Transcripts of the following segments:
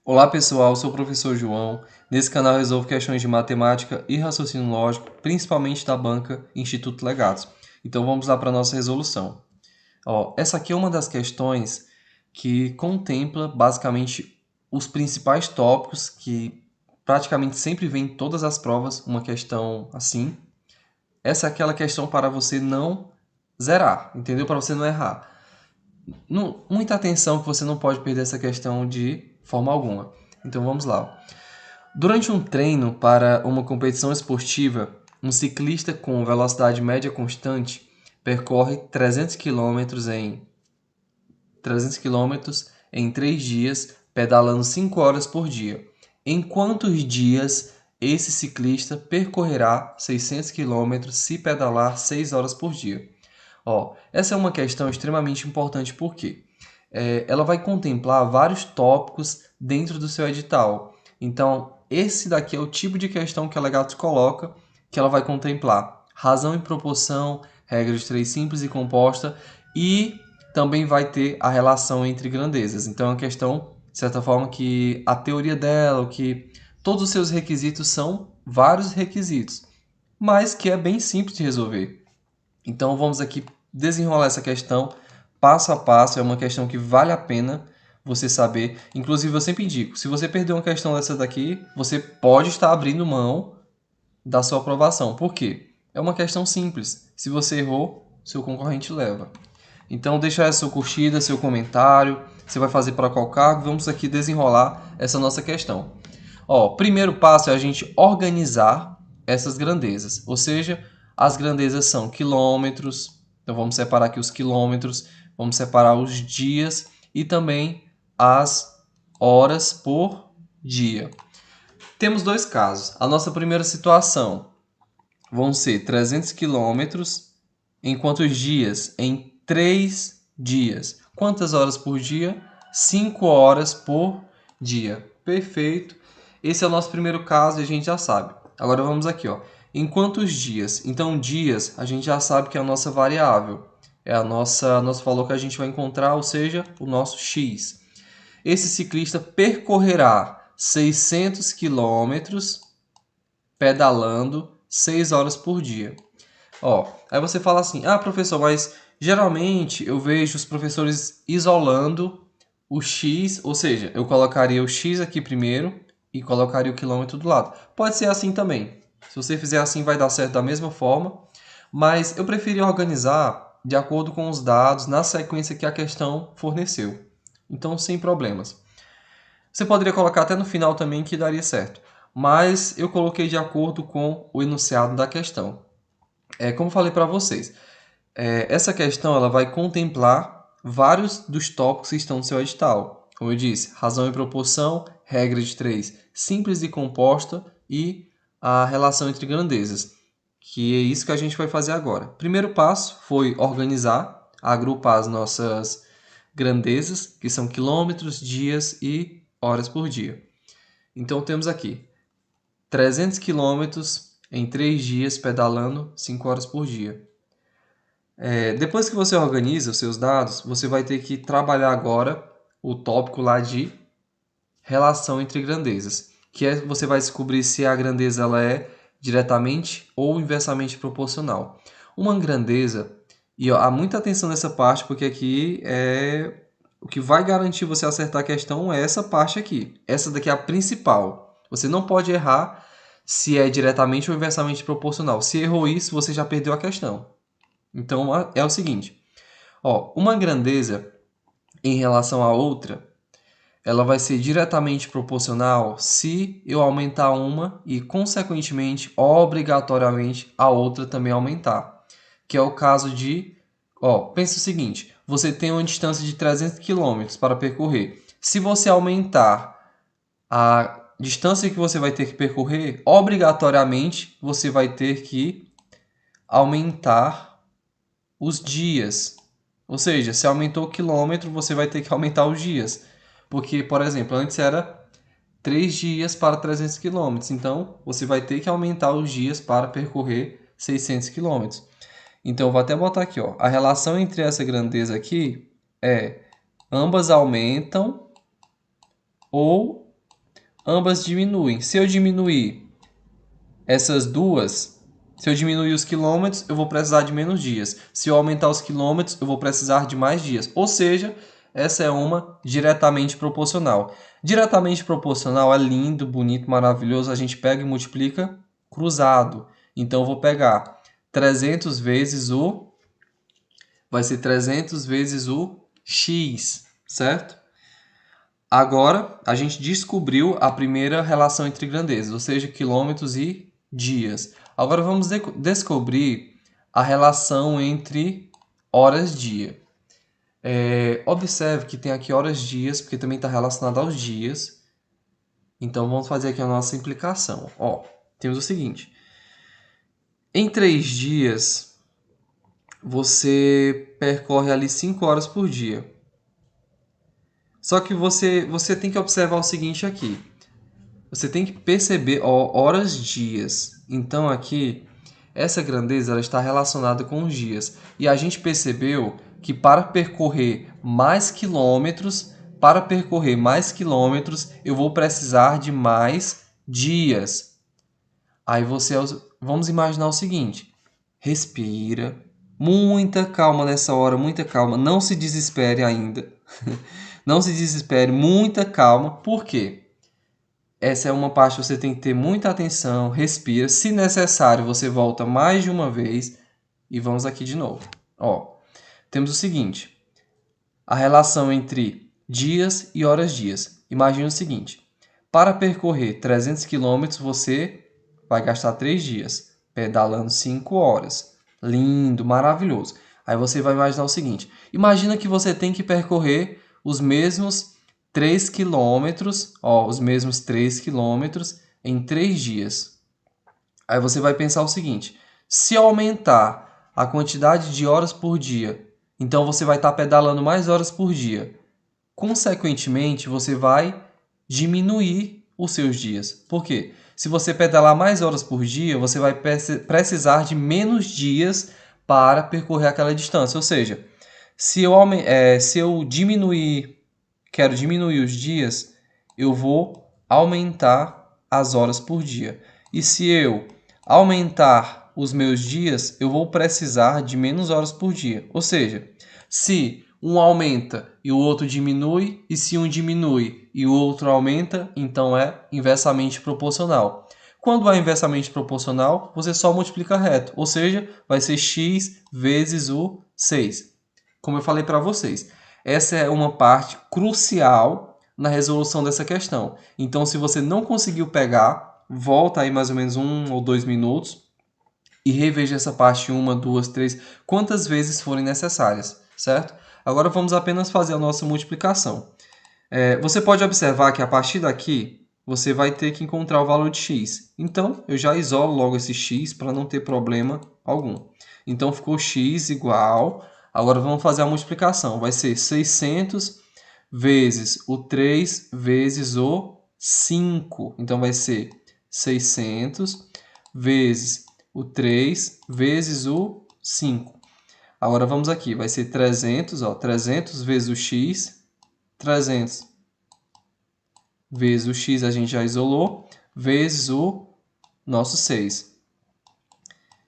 Olá pessoal, eu sou o professor João. Nesse canal eu resolvo questões de matemática e raciocínio lógico, principalmente da banca Instituto Legados. Então vamos lá para a nossa resolução. Essa aqui é uma das questões que contempla basicamente os principais tópicos que praticamente sempre vem em todas as provas, uma questão assim. Essa é aquela questão para você não zerar, entendeu? Para você não errar. Muita atenção que você não pode perder essa questão de forma alguma. Então vamos lá. Durante um treino para uma competição esportiva, um ciclista com velocidade média constante percorre 300 km em 3 dias, pedalando 5 horas por dia. Em quantos dias esse ciclista percorrerá 600 km se pedalar 6 horas por dia? Essa é uma questão extremamente importante porque ela vai contemplar vários tópicos dentro do seu edital. Então, esse daqui é o tipo de questão que a Legados coloca, que ela vai contemplar razão e proporção, regra de 3 simples e composta, e também vai ter a relação entre grandezas. Então, é uma questão, de certa forma, que a teoria dela, que todos os seus requisitos são vários requisitos, mas que é bem simples de resolver. Então, vamos aqui desenrolar essa questão passo a passo. É uma questão que vale a pena você saber. Inclusive, eu sempre indico, se você perder uma questão dessa daqui, você pode estar abrindo mão da sua aprovação. Por quê? É uma questão simples. Se você errou, seu concorrente leva. Então, deixa aí a sua curtida, seu comentário. Você vai fazer para qual cargo? Vamos aqui desenrolar essa nossa questão. Primeiro passo é a gente organizar essas grandezas. Ou seja, as grandezas são quilômetros. Então, vamos separar aqui os quilômetros. Vamos separar os dias e também as horas por dia. Temos dois casos. A nossa primeira situação vão ser 300 quilômetros em quantos dias? Em 3 dias. Quantas horas por dia? 5 horas por dia. Perfeito. Esse é o nosso primeiro caso e a gente já sabe. Agora vamos aqui. Em quantos dias? Então, dias a gente já sabe que é a nossa variável. É nosso valor que a gente vai encontrar, ou seja, o nosso x. Esse ciclista percorrerá 600 quilômetros pedalando 6 horas por dia. Aí você fala assim, professor, mas geralmente eu vejo os professores isolando o x, ou seja, eu colocaria o x aqui primeiro e colocaria o quilômetro do lado. Pode ser assim também. Se você fizer assim vai dar certo da mesma forma, mas eu preferi organizar de acordo com os dados na sequência que a questão forneceu. Então, sem problemas. Você poderia colocar até no final também que daria certo, mas eu coloquei de acordo com o enunciado da questão. Como falei para vocês, essa questão ela vai contemplar vários dos tópicos que estão no seu edital. Como eu disse, razão e proporção, regra de 3 simples e composta e a relação entre grandezas, que é isso que a gente vai fazer agora. Primeiro passo foi organizar, agrupar as nossas grandezas, que são quilômetros, dias e horas por dia. Então temos aqui 300 quilômetros em 3 dias pedalando 5 horas por dia. Depois que você organiza os seus dados, você vai ter que trabalhar agora o tópico lá de relação entre grandezas, que você vai descobrir se a grandeza ela é diretamente ou inversamente proporcional. Uma grandeza, e há muita atenção nessa parte, porque aqui o que vai garantir você acertar a questão é essa parte aqui. Essa daqui é a principal. Você não pode errar se é diretamente ou inversamente proporcional. Se errou isso, você já perdeu a questão. Então, é o seguinte. Uma grandeza em relação à outra, ela vai ser diretamente proporcional se eu aumentar uma e, consequentemente, obrigatoriamente, a outra também aumentar. Que é o caso de... pensa o seguinte. Você tem uma distância de 300 km para percorrer. Se você aumentar a distância que você vai ter que percorrer, obrigatoriamente, você vai ter que aumentar os dias. Ou seja, se aumentou o quilômetro, você vai ter que aumentar os dias. Porque, por exemplo, antes era 3 dias para 300 km. Então, você vai ter que aumentar os dias para percorrer 600 km. Então, eu vou até botar aqui, ó. A relação entre essa grandeza aqui é ambas aumentam ou ambas diminuem. Se eu diminuir essas duas, se eu diminuir os quilômetros, eu vou precisar de menos dias. Se eu aumentar os quilômetros, eu vou precisar de mais dias. Ou seja, essa é uma diretamente proporcional. Diretamente proporcional é lindo, bonito, maravilhoso. A gente pega e multiplica cruzado. Então, eu vou pegar 300 vezes o... Vai ser 300 vezes o x, certo? Agora, a gente descobriu a primeira relação entre grandezas, ou seja, quilômetros e dias. Agora, vamos descobrir a relação entre horas-dia. Observe que tem aqui horas-dias, porque também está relacionado aos dias. Então, vamos fazer aqui a nossa implicação. Ó, temos o seguinte. Em 3 dias, você percorre ali 5 horas por dia. Só que você tem que observar o seguinte aqui. Você tem que perceber horas, dias. Então aqui, essa grandeza ela está relacionada com os dias. E a gente percebeu que para percorrer mais quilômetros, eu vou precisar de mais dias. Aí vamos imaginar o seguinte. Respira. Muita calma nessa hora, muita calma. Não se desespere ainda. Não se desespere, muita calma. Por quê? Essa é uma parte que você tem que ter muita atenção, respira. Se necessário, você volta mais de uma vez e vamos aqui de novo. Ó, temos o seguinte, a relação entre dias e horas-dias. Imagina o seguinte, para percorrer 300 km, você vai gastar 3 dias, pedalando 5 horas. Lindo, maravilhoso. Aí você vai imaginar o seguinte, imagina que você tem que percorrer os mesmos 3 quilômetros, em 3 dias. Aí você vai pensar o seguinte, se aumentar a quantidade de horas por dia, então você vai estar pedalando mais horas por dia. Consequentemente, você vai diminuir os seus dias. Por quê? Se você pedalar mais horas por dia, você vai precisar de menos dias para percorrer aquela distância. Ou seja, se eu quero diminuir os dias, eu vou aumentar as horas por dia. E se eu aumentar os meus dias, eu vou precisar de menos horas por dia. Ou seja, se um aumenta e o outro diminui, e se um diminui e o outro aumenta, então é inversamente proporcional. Quando é inversamente proporcional, você só multiplica reto, ou seja, vai ser x vezes o 6. Como eu falei para vocês, essa é uma parte crucial na resolução dessa questão. Então, se você não conseguiu pegar, volta aí mais ou menos 1 ou 2 minutos e reveja essa parte 1, 2, 3, quantas vezes forem necessárias, certo? Agora vamos apenas fazer a nossa multiplicação. Você pode observar que a partir daqui, você vai ter que encontrar o valor de x. Então, eu já isolo logo esse x para não ter problema algum. Então, ficou x igual... Agora vamos fazer a multiplicação. Vai ser 600 vezes o 3 vezes o 5. Então, vai ser 600 vezes o 3 vezes o 5. Agora vamos aqui. Vai ser 300, 300 vezes o x. 300 vezes o x a gente já isolou. Vezes o nosso 6.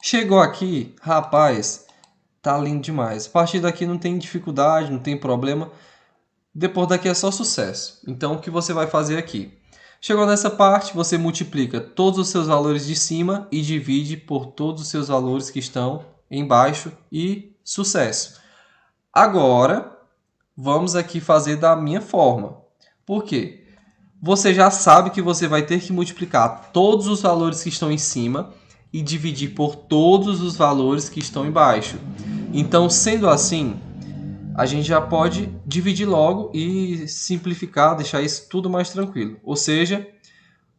Chegou aqui, rapaz... Tá lindo demais. A partir daqui não tem dificuldade, não tem problema. Depois daqui é só sucesso. Então, o que você vai fazer aqui? Chegou nessa parte, você multiplica todos os seus valores de cima e divide por todos os seus valores que estão embaixo e sucesso. Agora, vamos aqui fazer da minha forma. Por quê? Você já sabe que você vai ter que multiplicar todos os valores que estão em cima e dividir por todos os valores que estão embaixo. Então, sendo assim, a gente já pode dividir logo e simplificar, deixar isso tudo mais tranquilo. Ou seja,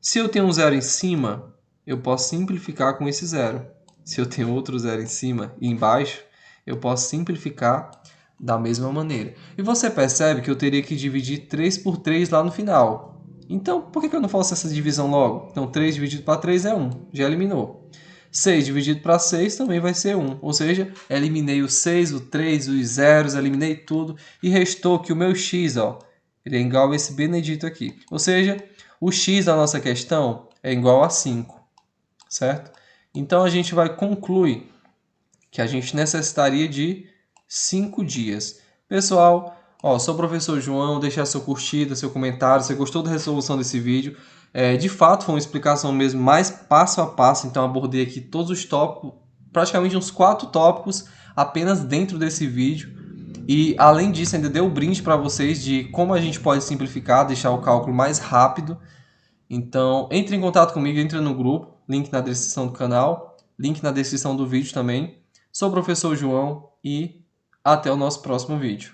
se eu tenho um zero em cima, eu posso simplificar com esse zero. Se eu tenho outro zero em cima e embaixo, eu posso simplificar da mesma maneira. E você percebe que eu teria que dividir 3 por 3 lá no final. Então, por que eu não faço essa divisão logo? Então, 3 dividido para 3 é 1, já eliminou. 6 dividido para 6 também vai ser 1, ou seja, eliminei o 6, o 3, os zeros, eliminei tudo e restou que o meu x, ó, ele é igual a esse benedito aqui. Ou seja, o x da nossa questão é igual a 5, certo? Então, a gente vai concluir que a gente necessitaria de 5 dias. Pessoal, ó, sou o professor João, deixar seu curtida, seu comentário, se você gostou da resolução desse vídeo. De fato, foi uma explicação mesmo mais passo a passo, então abordei aqui todos os tópicos, praticamente uns 4 tópicos apenas dentro desse vídeo. E além disso, ainda dei o brinde para vocês de como a gente pode simplificar, deixar o cálculo mais rápido. Então, entre em contato comigo, entre no grupo, link na descrição do canal, link na descrição do vídeo também. Sou o professor João e até o nosso próximo vídeo.